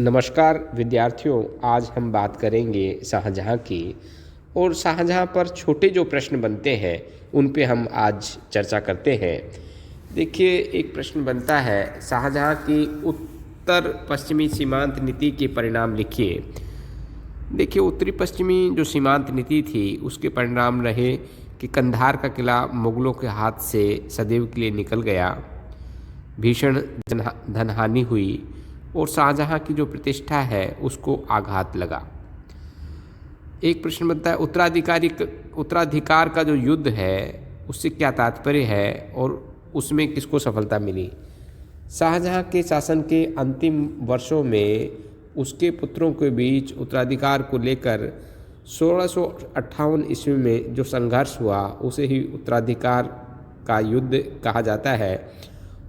नमस्कार विद्यार्थियों, आज हम बात करेंगे शाहजहाँ की। और शाहजहाँ पर छोटे जो प्रश्न बनते हैं उन पे हम आज चर्चा करते हैं। देखिए, एक प्रश्न बनता है, शाहजहाँ की उत्तर पश्चिमी सीमांत नीति के परिणाम लिखिए। देखिए, उत्तरी पश्चिमी जो सीमांत नीति थी उसके परिणाम रहे कि कंधार का किला मुगलों के हाथ से सदैव के लिए निकल गया, भीषण धनहानि हुई और शाहजहाँ की जो प्रतिष्ठा है उसको आघात लगा। एक प्रश्न बनता है, उत्तराधिकार का जो युद्ध है उससे क्या तात्पर्य है और उसमें किसको सफलता मिली। शाहजहाँ के शासन के अंतिम वर्षों में उसके पुत्रों के बीच उत्तराधिकार को लेकर 1658 ईस्वी में जो संघर्ष हुआ उसे ही उत्तराधिकार का युद्ध कहा जाता है।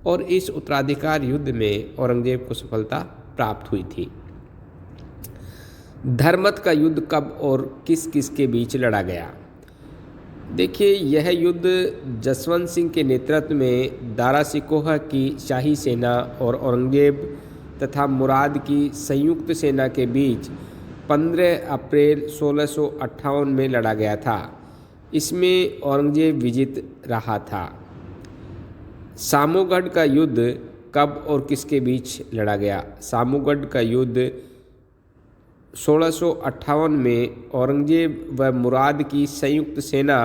और इस उत्तराधिकार युद्ध में औरंगजेब को सफलता प्राप्त हुई थी। धर्मत का युद्ध कब और किस किस के बीच लड़ा गया। देखिए, यह युद्ध जसवंत सिंह के नेतृत्व में दारा सिकोह की शाही सेना और औरंगजेब तथा मुराद की संयुक्त सेना के बीच 15 अप्रैल 1658 में लड़ा गया था। इसमें औरंगजेब विजित रहा था। सामूगढ़ का युद्ध कब और किसके बीच लड़ा गया। सामूगढ़ का युद्ध 1658 में औरंगजेब व मुराद की संयुक्त सेना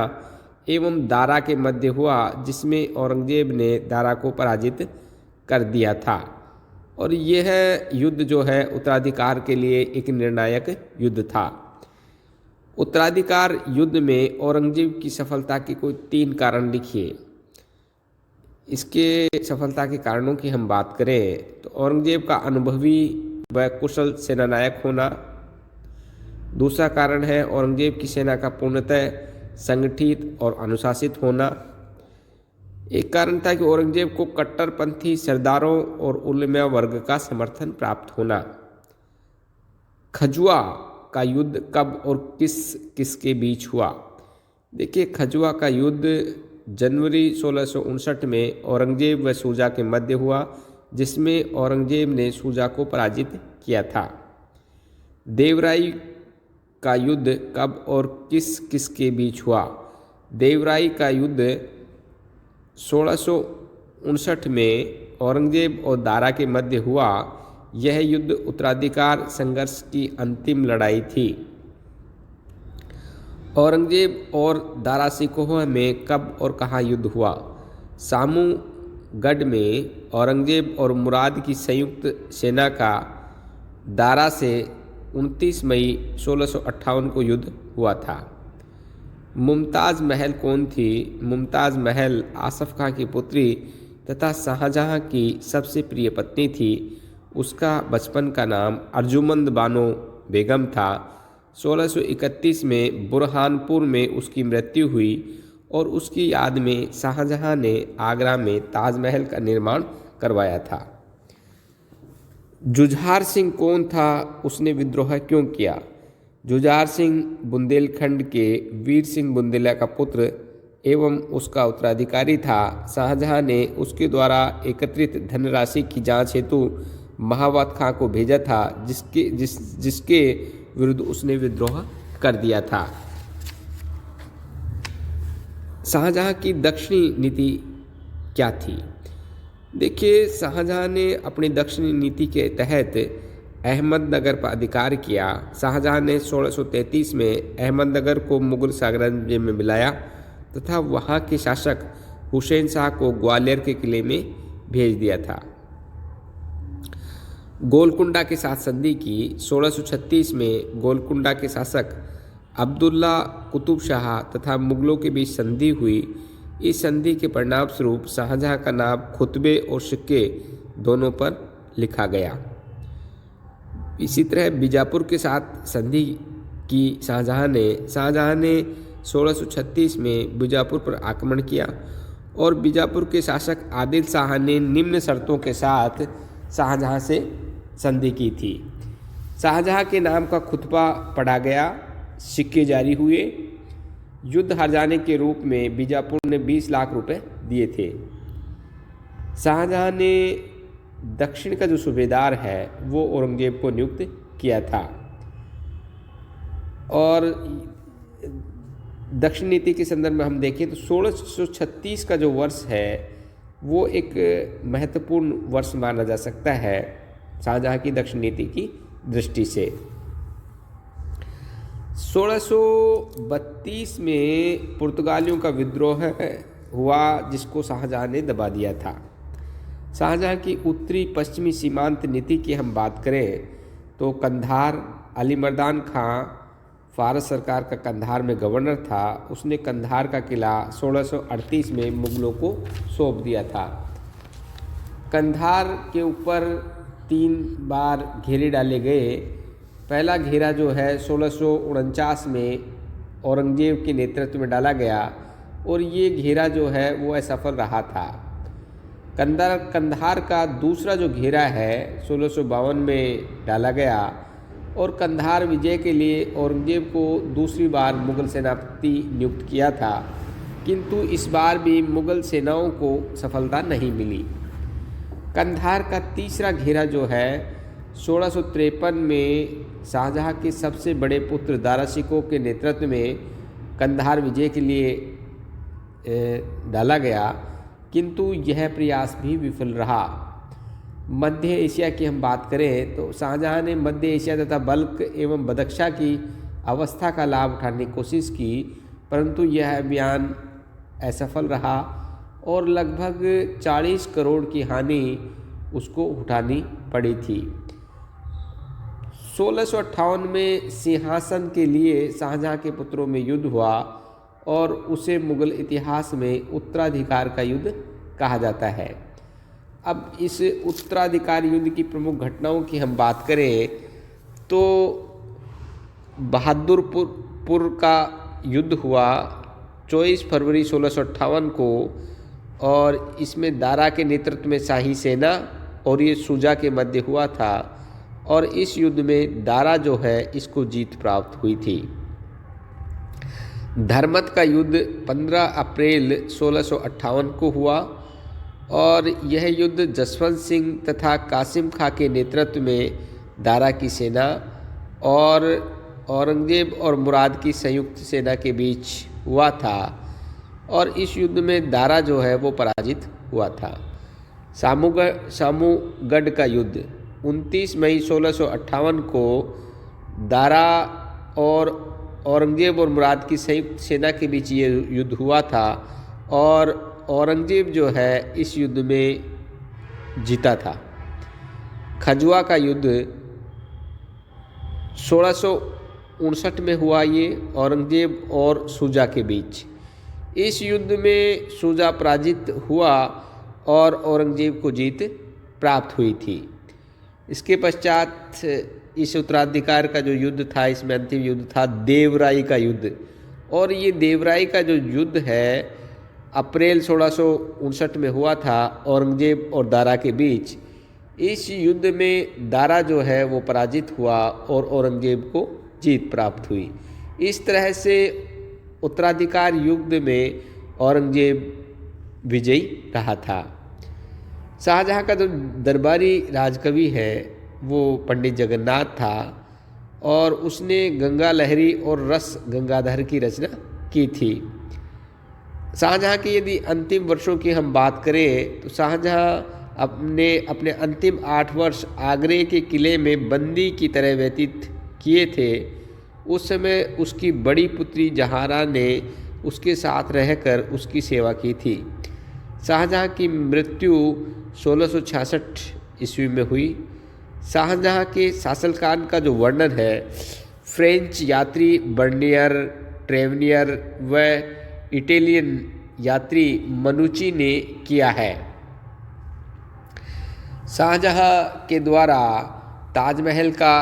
एवं दारा के मध्य हुआ, जिसमें औरंगजेब ने दारा को पराजित कर दिया था। और यह युद्ध जो है उत्तराधिकार के लिए एक निर्णायक युद्ध था। उत्तराधिकार युद्ध में औरंगजेब की सफलता के कोई 3 कारण लिखिए। इसके सफलता के कारणों की हम बात करें तो औरंगजेब का अनुभवी व कुशल सेनानायक होना। दूसरा कारण है औरंगजेब की सेना का पूर्णतः संगठित और अनुशासित होना। एक कारण था कि औरंगजेब को कट्टरपंथी सरदारों और उलमा वर्ग का समर्थन प्राप्त होना। खजुआ का युद्ध कब और किस किस के बीच हुआ। देखिए, खजुआ का युद्ध जनवरी 1659 में औरंगजेब व सूजा के मध्य हुआ, जिसमें औरंगजेब ने सूजा को पराजित किया था। देवराई का युद्ध कब और किस किस के बीच हुआ। देवराई का युद्ध 1659 में औरंगजेब और दारा के मध्य हुआ। यह युद्ध उत्तराधिकार संघर्ष की अंतिम लड़ाई थी। औरंगजेब और दारा सिकोह में कब और कहाँ युद्ध हुआ। सामूगढ़ में औरंगजेब और मुराद की संयुक्त सेना का दारा से 29 मई 1658 को युद्ध हुआ था। मुमताज़ महल कौन थी। मुमताज़ महल आसफ खां की पुत्री तथा शाहजहाँ की सबसे प्रिय पत्नी थी। उसका बचपन का नाम अर्जुमंद बानो बेगम था। 1631 में बुरहानपुर में उसकी मृत्यु हुई और उसकी याद में शाहजहाँ ने आगरा में ताजमहल का निर्माण करवाया था। जुझार सिंह कौन था, उसने विद्रोह क्यों किया। जुझार सिंह बुंदेलखंड के वीर सिंह बुंदेला का पुत्र एवं उसका उत्तराधिकारी था। शाहजहाँ ने उसके द्वारा एकत्रित धनराशि की जांच हेतु महावत खां को भेजा था, जिसके विरुद्ध उसने विद्रोह कर दिया था। शाहजहाँ की दक्षिणी नीति क्या थी। देखिए, शाहजहाँ ने अपनी दक्षिणी नीति के तहत अहमदनगर पर अधिकार किया। शाहजहाँ ने 1633 में अहमदनगर को मुगल साम्राज्य में मिलाया तथा वहाँ के शासक हुसैन शाह को ग्वालियर के किले में भेज दिया था। गोलकुंडा के साथ संधि की। 1636 में गोलकुंडा के शासक अब्दुल्ला कुतुब शाह तथा मुगलों के बीच संधि हुई। इस संधि के परिणाम स्वरूप शाहजहाँ का नाम खुतबे और सिक्के दोनों पर लिखा गया। इसी तरह बीजापुर के साथ संधि की शाहजहाँ ने 1636 में बीजापुर पर आक्रमण किया और बीजापुर के शासक आदिल शाह ने निम्न शर्तों के साथ शाहजहाँ से संधि की थी। शाहजहाँ के नाम का खुतबा पढ़ा गया, सिक्के जारी हुए। युद्ध हार जाने के रूप में बीजापुर ने 20 लाख रुपए दिए थे। शाहजहाँ ने दक्षिण का जो सूबेदार है वो औरंगजेब को नियुक्त किया था। और दक्षिण नीति के संदर्भ में हम देखें तो 1636 का जो वर्ष है वो एक महत्वपूर्ण वर्ष माना जा सकता है शाहजहाँ की दक्षिण नीति की दृष्टि से। 1632 में पुर्तगालियों का विद्रोह हुआ जिसको शाहजहाँ ने दबा दिया था। शाहजहाँ की उत्तरी पश्चिमी सीमांत नीति की हम बात करें तो कंधार, अली मर्दान खां फारस सरकार का कंधार में गवर्नर था, उसने कंधार का किला 1638 में मुगलों को सौंप दिया था। कंधार के ऊपर 3 बार घेरे डाले गए। पहला घेरा जो है 1649 में औरंगजेब के नेतृत्व में डाला गया और ये घेरा जो है वो असफल रहा था। कंधार का दूसरा जो घेरा है 1652 में डाला गया और कंधार विजय के लिए औरंगजेब को दूसरी बार मुग़ल सेनापति नियुक्त किया था, किंतु इस बार भी मुग़ल सेनाओं को सफलता नहीं मिली। कंधार का तीसरा घेरा जो है 1653 में शाहजहाँ के सबसे बड़े पुत्र दारा शिकोह के नेतृत्व में कंधार विजय के लिए डाला गया, किंतु यह प्रयास भी विफल रहा। मध्य एशिया की हम बात करें तो शाहजहाँ ने मध्य एशिया तथा बल्ख एवं बदख्शा की अवस्था का लाभ उठाने की कोशिश की, परंतु यह अभियान असफल रहा और लगभग 40 करोड़ की हानि उसको उठानी पड़ी थी। 1658 में सिंहासन के लिए शाहजहाँ के पुत्रों में युद्ध हुआ और उसे मुग़ल इतिहास में उत्तराधिकार का युद्ध कहा जाता है। अब इस उत्तराधिकार युद्ध की प्रमुख घटनाओं की हम बात करें तो बहादुरपुर का युद्ध हुआ 24 फरवरी 1658 को और इसमें दारा के नेतृत्व में शाही सेना और ये शुजा के मध्य हुआ था और इस युद्ध में दारा जो है इसको जीत प्राप्त हुई थी। धर्मत का युद्ध 15 अप्रैल 1658 को हुआ और यह युद्ध जसवंत सिंह तथा कासिम खां के नेतृत्व में दारा की सेना और औरंगजेब और मुराद की संयुक्त सेना के बीच हुआ था और इस युद्ध में दारा जो है वो पराजित हुआ था। सामूगढ़ का युद्ध 29 मई 1658 को दारा और औरंगजेब और मुराद की संयुक्त सेना के बीच ये युद्ध हुआ था और औरंगजेब जो है इस युद्ध में जीता था। खजुआ का युद्ध 1659 में हुआ ये औरंगजेब और शुजा के बीच। इस युद्ध में शुजा पराजित हुआ और औरंगजेब को जीत प्राप्त हुई थी। इसके पश्चात इस उत्तराधिकार का जो युद्ध था इसमें अंतिम युद्ध था देवराई का युद्ध और ये देवराई का जो युद्ध है अप्रैल 1659 में हुआ था औरंगजेब और दारा के बीच। इस युद्ध में दारा जो है वो पराजित हुआ और औरंगजेब को जीत प्राप्त हुई। इस तरह से उत्तराधिकार युद्ध में औरंगजेब विजयी रहा था। शाहजहाँ का जो दरबारी राजकवि है वो पंडित जगन्नाथ था और उसने गंगा लहरी और रस गंगाधर की रचना की थी। शाहजहाँ की यदि अंतिम वर्षों की हम बात करें तो शाहजहाँ अपने अंतिम 8 वर्ष आगरे के किले में बंदी की तरह व्यतीत किए थे। उस समय उसकी बड़ी पुत्री जहारा ने उसके साथ रहकर उसकी सेवा की थी। शाहजहाँ की मृत्यु 1666 ईस्वी में हुई। शाहजहाँ के शासनकाल का जो वर्णन है फ्रेंच यात्री बर्नियर, ट्रेवनियर व इटालियन यात्री मनुची ने किया है। शाहजहाँ के द्वारा ताजमहल का